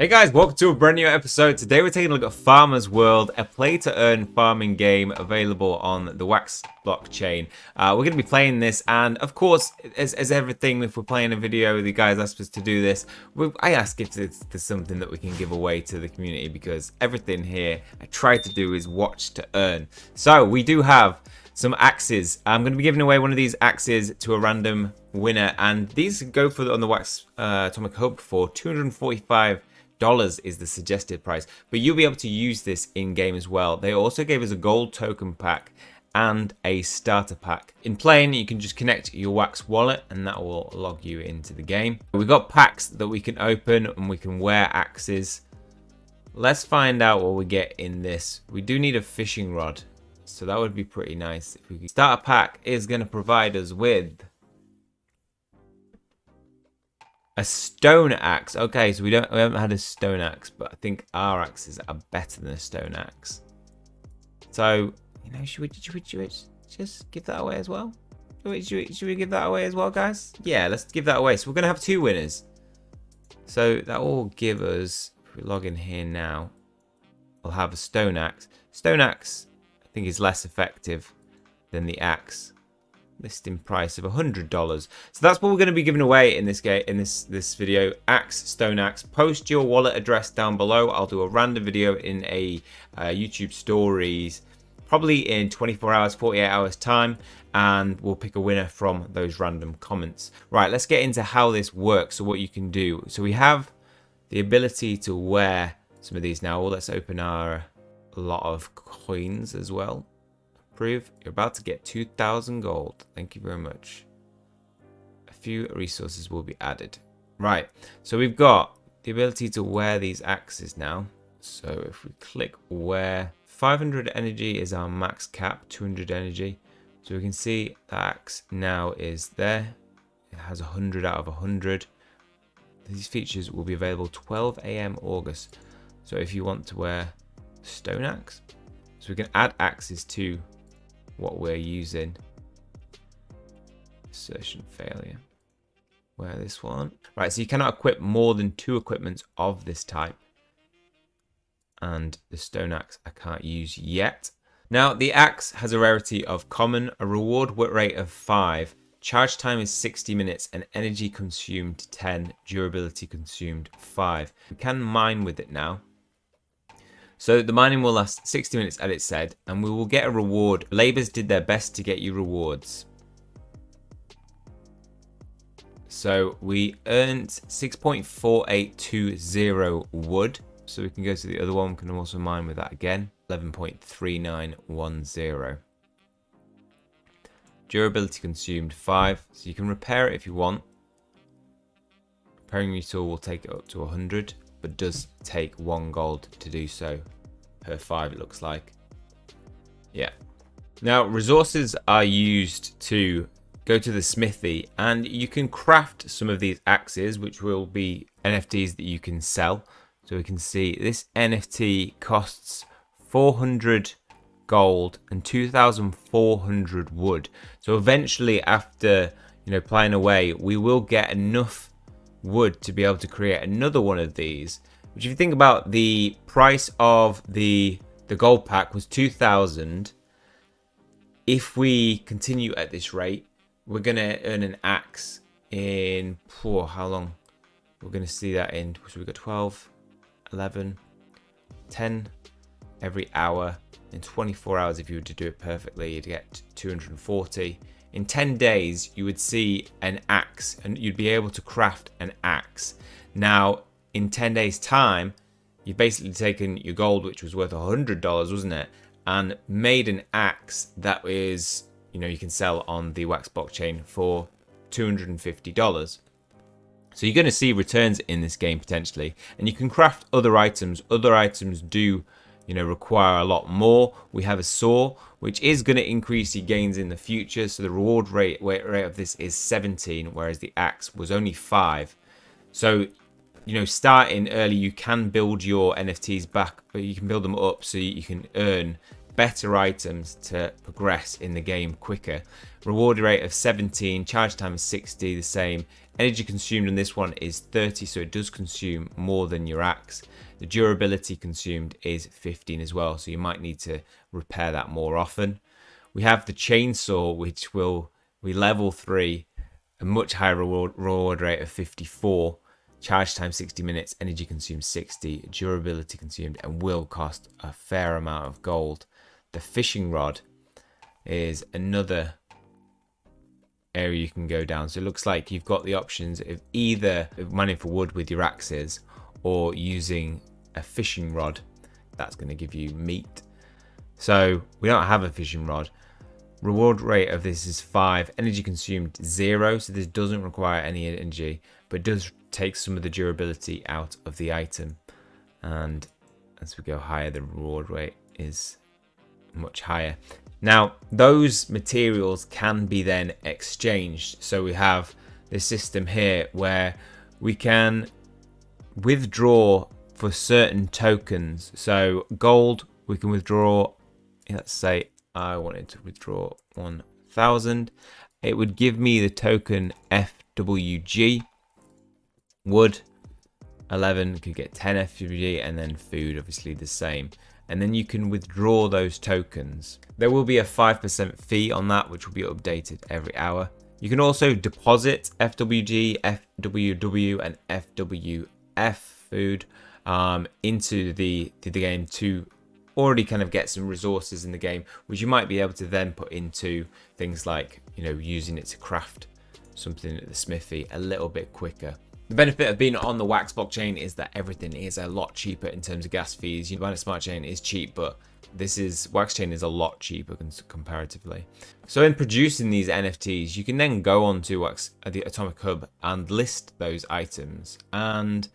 Hey guys, welcome to a brand new episode. Today we're taking a look at Farmer's World, a play-to-earn farming game available on the Wax blockchain. We're going to be playing this, and of course, as everything, if we're playing a video, the guys asked us to do this. I ask if there's something that we can give away to the community, because everything here I try to do is watch to earn. So we do have some axes. I'm going to be giving away one of these axes to a random winner, and these go for on the Wax Atomic Hub for $245 is the suggested price, but you'll be able to use this in game as well. They also gave us a gold token pack and a starter pack. In playing, you can just connect your Wax wallet and that will log you into the game. We've got packs that we can open and we can wear axes. Let's find out what we get in this. We do need a fishing rod, so that would be pretty nice. If we could. Starter pack is going to provide us with a stone axe. Okay, so we haven't had a stone axe, but I think our axes are better than a stone axe. So, you know, should we just give that away as well? Should we give that away as well, guys? Yeah, let's give that away. So we're gonna have two winners. So that will give us, if we log in here now, we'll have a stone axe. Stone axe, I think, is less effective than the axe. Listing price of $100. So that's what we're going to be giving away in this game, in this video. Axe, stone axe. Post your wallet address down below. I'll do a random video in a YouTube stories, probably in 24 hours, 48 hours time, and we'll pick a winner from those random comments. Right, let's get into how this works. So what you can do. So we have the ability to wear some of these now. Well, let's open our lot of coins as well. You're about to get 2,000 gold. Thank you very much. A few resources will be added. Right, so we've got the ability to wear these axes now. So if we click wear, 500 energy is our max cap, 200 energy. So we can see the axe now is there. It has 100 out of 100. These features will be available 12 AM August. So if you want to wear stone axe, so we can add axes to what we're using. Assertion failure. Wear this one. Right, so you cannot equip more than 2 equipments of this type. And the stone axe I can't use yet. Now, the axe has a rarity of common, a reward rate of 5, charge time is 60 minutes, and energy consumed 10, durability consumed 5. We can mine with it now. So the mining will last 60 minutes, as it said, and we will get a reward. Labours did their best to get you rewards. So we earned 6.4820 wood. So we can go to the other one. We can also mine with that again. 11.3910. Durability consumed 5. So you can repair it if you want. Repairing your tool will take it up to 100. But does take 1 gold to do so per 5, it looks like. Yeah. Now, resources are used to go to the smithy, and you can craft some of these axes, which will be NFTs that you can sell. So we can see this NFT costs 400 gold and 2,400 wood. So eventually, after playing away, we will get enough wood to be able to create another one of these, which, if you think about, the price of the gold pack was 2,000. If we continue at this rate, we're gonna earn an axe in how long? We're gonna see that in, so we've got 12, 11, 10 every hour. In 24 hours, if you were to do it perfectly, you'd get 240. In 10 days, you would see an axe, and you'd be able to craft an axe. Now, in 10 days' time, you've basically taken your gold, which was worth $100, wasn't it? And made an axe that is, you can sell on the Wax blockchain for $250. So you're going to see returns in this game potentially. And you can craft other items. Other items do require a lot more. We have a saw, which is going to increase your gains in the future. So the reward rate of this is 17, whereas the axe was only 5. So, starting early, you can build your NFTs back, but you can build them up so you can earn better items to progress in the game quicker. Reward rate of 17, charge time is 60, the same. Energy consumed on this one is 30, so it does consume more than your axe. The durability consumed is 15 as well, so you might need to repair that more often. We have the chainsaw, which will be level 3, a much higher reward rate of 54, charge time 60 minutes, energy consumed 60, durability consumed, and will cost a fair amount of gold. The fishing rod is another area you can go down. So it looks like you've got the options of either mining for wood with your axes or using a fishing rod. That's going to give you meat. So we don't have a fishing rod. Reward rate of this is 5, energy consumed 0, so this doesn't require any energy, but does take some of the durability out of the item. And as we go higher, the reward rate is much higher. Now, those materials can be then exchanged. So we have this system here where we can withdraw for certain tokens. So gold, we can withdraw, let's say I wanted to withdraw 1,000. It would give me the token FWG. Wood, 11, could get 10 FWG, and then food, obviously the same. And then you can withdraw those tokens. There will be a 5% fee on that, which will be updated every hour. You can also deposit FWG, FWW, and FWF food into the game to already kind of get some resources in the game, which you might be able to then put into things like, you know, using it to craft something at the smithy a little bit quicker. The benefit of being on the Wax blockchain is that everything is a lot cheaper in terms of gas fees. You know, smart chain is cheap, but Wax chain is a lot cheaper comparatively. So in producing these NFTs, you can then go on to the Atomic Hub and list those items. And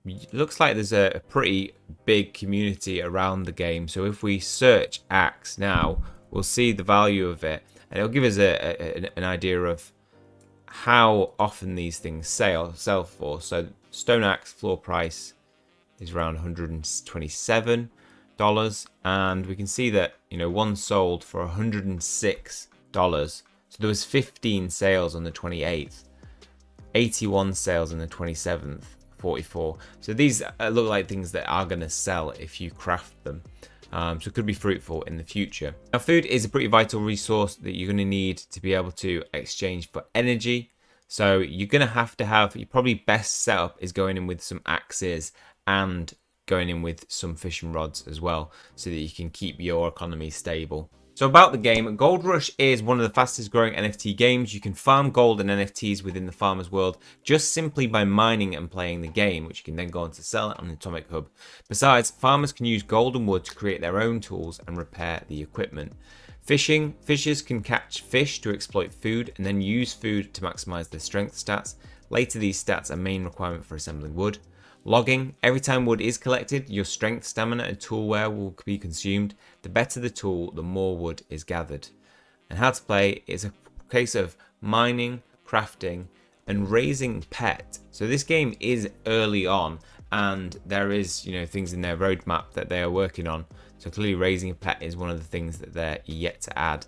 it looks like there's a pretty big community around the game. So if we search axe now, we'll see the value of it, and it'll give us an idea of how often these things sell for. So stone axe floor price is around $127, and we can see that, you know, one sold for $106. So there was 15 sales on the 28th, 81 sales on the 27th, 44. So these look like things that are going to sell if you craft them. So it could be fruitful in the future. Now, food is a pretty vital resource that you're going to need to be able to exchange for energy. So you're going to have your probably best setup is going in with some axes and going in with some fishing rods as well, so that you can keep your economy stable. So about the game, Gold Rush is one of the fastest growing NFT games. You can farm gold and NFTs within the farmer's world just simply by mining and playing the game, which you can then go on to sell it on the Atomic Hub. Besides, farmers can use gold and wood to create their own tools and repair the equipment. Fishers can catch fish to exploit food and then use food to maximize their strength stats. Later, these stats are main requirement for assembling wood. Logging, every time wood is collected, your strength, stamina, and toolware will be consumed. The better the tool, the more wood is gathered. And how to play is a case of mining, crafting, and raising pet. So this game is early on, and there is, you know, things in their roadmap that they are working on. So clearly raising a pet is one of the things that they're yet to add.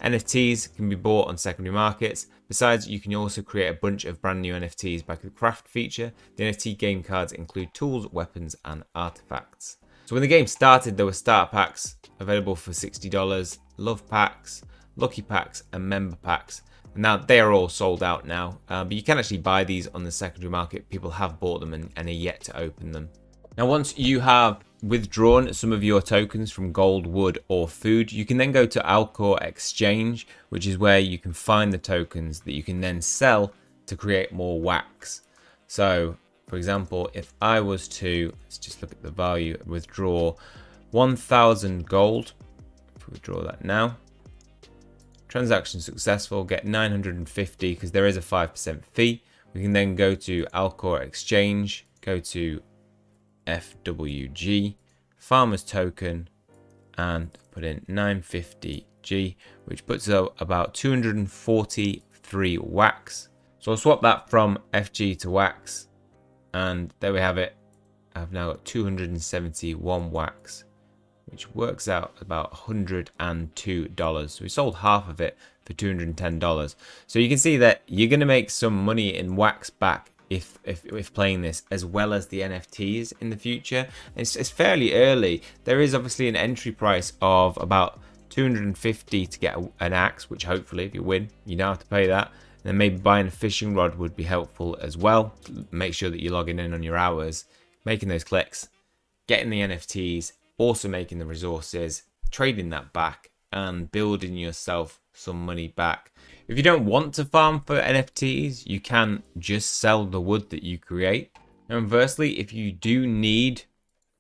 NFTs can be bought on secondary markets. Besides, you can also create a bunch of brand new NFTs by the craft feature. The NFT game cards include tools, weapons, and artifacts. So when the game started, there were starter packs available for $60, love packs, lucky packs, and member packs. And now they are all sold out now, but you can actually buy these on the secondary market. People have bought them and are yet to open them. Now, once you have withdrawn some of your tokens from gold, wood, or food, you can then go to Alcor Exchange, which is where you can find the tokens that you can then sell to create more wax. So, for example, if I was to, let's just look at the value, withdraw 1,000 gold, if we withdraw that now, transaction successful, get 950 because there is a 5% fee. We can then go to Alcor Exchange, go to FWG, farmer's token, and put in 950G, which puts out about 243 wax. So I'll swap that from FG to wax, and there we have it. I've now got 271 wax which works out about $102. So we sold half of it for $210. So you can see that you're going to make some money in wax back if playing this, as well as the NFTs in the future. It's fairly early. There is obviously an entry price of about $250 to get an axe, which hopefully if you win, you don't have to pay that. And then maybe buying a fishing rod would be helpful as well. Make sure that you're logging in on your hours, making those clicks, getting the NFTs, also making the resources, trading that back, and building yourself some money back. If you don't want to farm for NFTs, you can just sell the wood that you create. Now, conversely, if you do need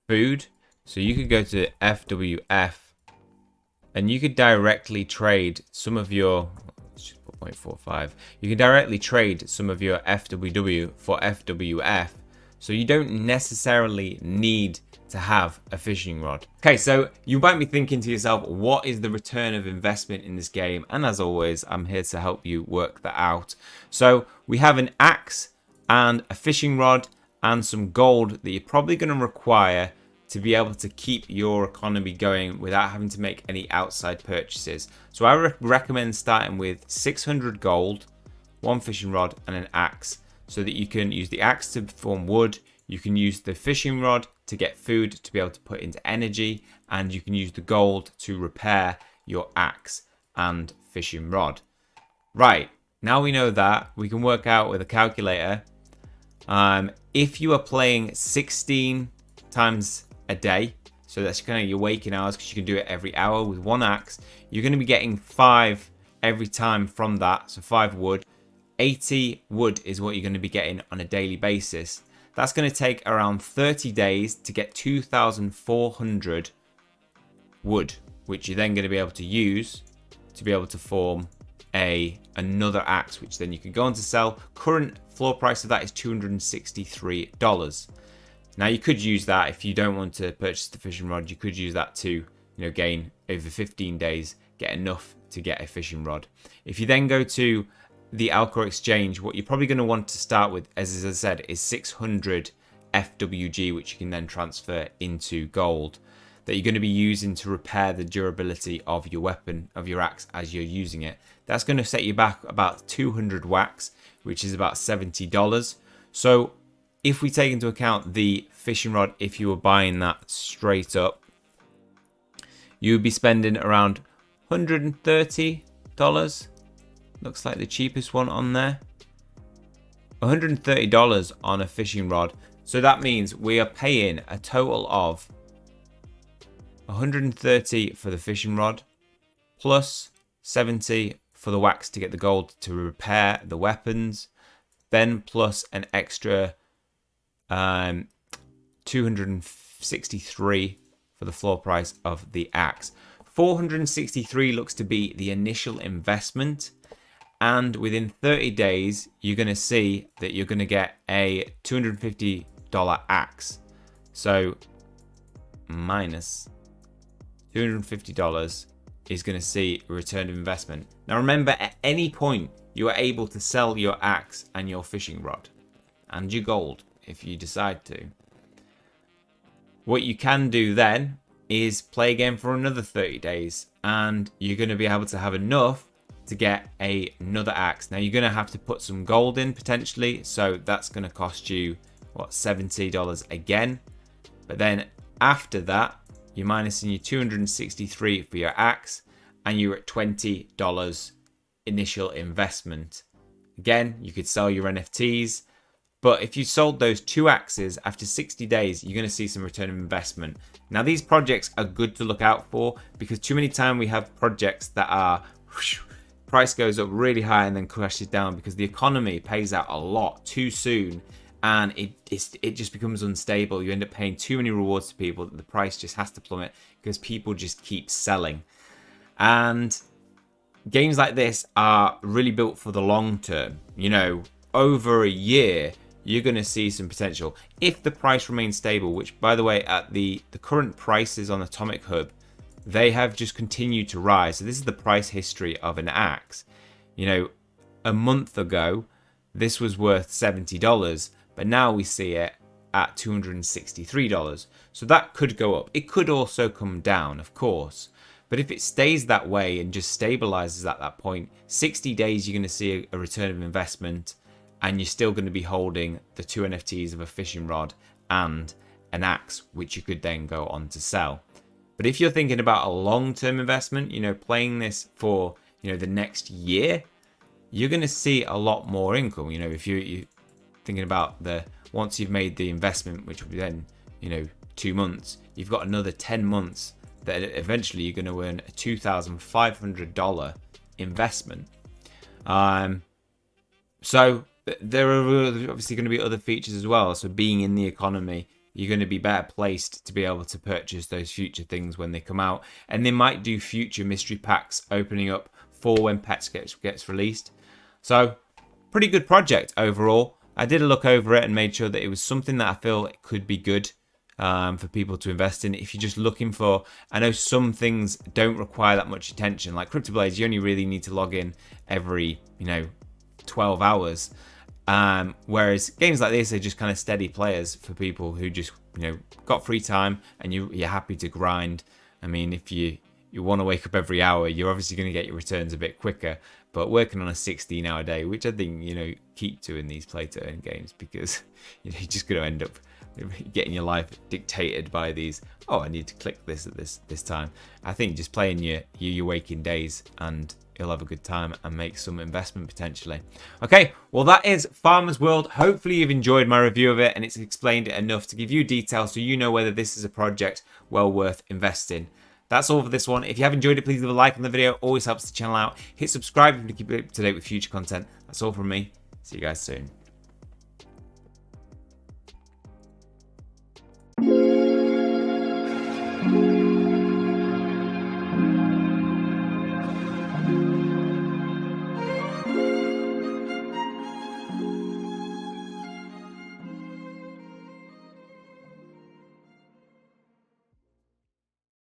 food, so you could go to FWF and you could directly trade some of your, let's just put 0.45, you can directly trade some of your FWW for FWF. So you don't necessarily need to have a fishing rod. Okay, so you might be thinking to yourself, what is the return of investment in this game? And as always, I'm here to help you work that out. So we have an axe and a fishing rod and some gold that you're probably going to require to be able to keep your economy going without having to make any outside purchases. So I recommend starting with 600 gold, one fishing rod and an axe, so that you can use the axe to form wood, you can use the fishing rod to get food to be able to put into energy, and you can use the gold to repair your axe and fishing rod. Right, now we know that, we can work out with a calculator. If you are playing 16 times a day, so that's kind of your waking hours, because you can do it every hour with one axe, you're going to be getting 5 every time from that, so 5 wood. 80 wood is what you're going to be getting on a daily basis. That's going to take around 30 days to get 2,400 wood, which you're then going to be able to use to be able to form another axe, which then you can go on to sell. Current floor price of that is $263. Now you could use that if you don't want to purchase the fishing rod. You could use that to, gain over 15 days, get enough to get a fishing rod. If you then go to the Alcor exchange, what you're probably going to want to start with, as I said, is 600 FWG, which you can then transfer into gold, that you're going to be using to repair the durability of your weapon, of your axe, as you're using it. That's going to set you back about 200 wax, which is about $70. So if we take into account the fishing rod, if you were buying that straight up, you would be spending around $130. Looks like the cheapest one on there. $130 on a fishing rod. So that means we are paying a total of $130 for the fishing rod, plus $70 for the wax to get the gold to repair the weapons, then plus an extra $263 for the floor price of the axe. $463 looks to be the initial investment. And within 30 days, you're going to see that you're going to get a $250 axe. So minus $250 is going to see a return of investment. Now remember, at any point, you are able to sell your axe and your fishing rod and your gold if you decide to. What you can do then is play again for another 30 days and you're going to be able to have enough to get another axe. Now you're going to have to put some gold in potentially, so that's going to cost you what, $70 again. But then after that, you're minusing your $263 for your axe and you're at $20 initial investment. Again, you could sell your NFTs, but if you sold those 2 axes after 60 days, you're going to see some return of investment. Now these projects are good to look out for, because too many times we have projects that are price goes up really high and then crashes down because the economy pays out a lot too soon and it just becomes unstable. You end up paying too many rewards to people that the price just has to plummet because people just keep selling. And games like this are really built for the long term. Over a year, you're going to see some potential if the price remains stable, which, by the way, at the current prices on Atomic Hub, they have just continued to rise. So this is the price history of an axe. A month ago, this was worth $70, but now we see it at $263. So that could go up. It could also come down, of course. But if it stays that way and just stabilizes at that point, 60 days, you're going to see a return of investment, and you're still going to be holding the 2 NFTs of a fishing rod and an axe, which you could then go on to sell. But if you're thinking about a long-term investment, playing this for, the next year, you're going to see a lot more income. If you're thinking about once you've made the investment, which will be then, 2 months, you've got another 10 months that eventually you're going to earn a $2,500 investment. So there are obviously going to be other features as well. So being in the economy, you're going to be better placed to be able to purchase those future things when they come out. And they might do future mystery packs opening up for when Pets gets released. So pretty good project overall. I did a look over it and made sure that it was something that I feel it could be good for people to invest in. If you're just looking for, I know some things don't require that much attention, like CryptoBlades, you only really need to log in every 12 hours, whereas games like this are just kind of steady players for people who just got free time and you're happy to grind. I mean, if you want to wake up every hour, you're obviously going to get your returns a bit quicker, but working on a 16-hour day, which I think keep to in these play to earn games, because you're just going to end up getting your life dictated by these, I need to click this at this time. I think just playing your waking days, and you'll have a good time and make some investment potentially. Okay, well, that is Farmer's World. Hopefully you've enjoyed my review of it and it's explained it enough to give you details so you know whether this is a project well worth investing. That's all for this one. If you have enjoyed it, please leave a like on the video. Always helps the channel out. Hit subscribe to keep up to date with future content. That's all from me. See you guys soon.